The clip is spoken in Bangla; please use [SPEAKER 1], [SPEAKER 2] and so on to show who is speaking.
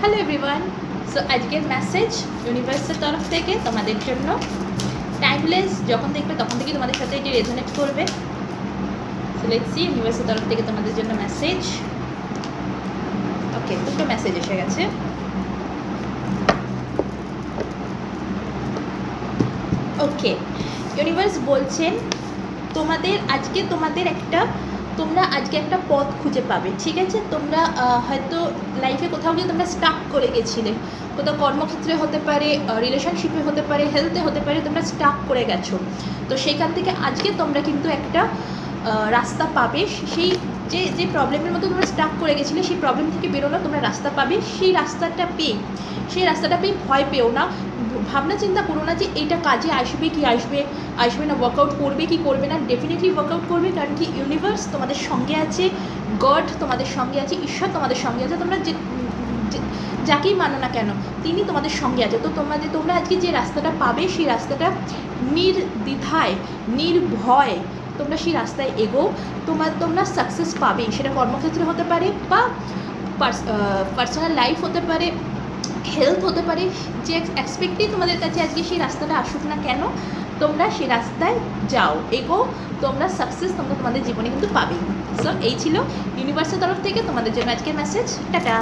[SPEAKER 1] Hello everyone. সো আজকের মেসেজ ইউনিভার্সের তরফ থেকে তোমাদের জন্য। টাইমলেস যখন দেখবে তখন থেকে তোমাদের সাথে এটি রেজোনেট করবে। সো লেটস সি ইউনিভার্সের তরফ থেকে তোমাদের জন্য মেসেজ। ওকে, দুটো মেসেজ এসে গেছে। ওকে, ইউনিভার্স বলছেন তোমরা আজকে একটা পথ খুঁজে পাবে। ঠিক আছে, তোমরা হয়তো লাইফে কোথাও গিয়ে তোমরা স্টাক করে গেছিলে, কোথাও কর্মক্ষেত্রে হতে পারে, রিলেশনশিপে হতে পারে, হেলথে হতে পারে, তোমরা স্টাক করে গেছো। তো সেইখান থেকে আজকে তোমরা কিন্তু একটা রাস্তা পাবে। সেই যে প্রবলেমের মধ্যে তোমরা স্টাক করে গেছিলে, সেই প্রবলেম থেকে বেরোনো তোমরা রাস্তা পাবে। সেই রাস্তাটা পেয়ে ভয় পেও না, ভাবনা চিন্তা করো না যে এইটা কাজে আসবে কি আসবে না, ওয়ার্কআউট করবে কি করবে না। ডেফিনেটলি ওয়ার্কআউট করবে, কারণ কি ইউনিভার্স তোমাদের সঙ্গে আছে, গড তোমাদের সঙ্গে আছে, ঈশ্বর তোমাদের সঙ্গে আছে। তোমরা যাকেই মানো না কেন, তিনি তোমাদের সঙ্গে আছে। তো তোমরা আজকে যে রাস্তাটা পাবে, সেই রাস্তাটা নির্দ্বিধায় নির্ভয় তোমরা সেই রাস্তায় এগোও। তোমরা সাকসেস পাবেই। সেটা কর্মক্ষেত্রে হতে পারে, বা পার্সোনাল লাইফ হতে পারে, হেলথ হতে পারে। যে এক্সপেক্টেই তোমাদের কাছে আজকে সেই রাস্তাটা আসুক না কেন, তোমরা সেই রাস্তায় যাও, এগো, তোমরা সাকসেস তোমাদের জীবনে কিন্তু পাবেই। সো এই ছিল ইউনিভার্সের তরফ থেকে তোমাদের জন্য আজকের মেসেজ। টাটা।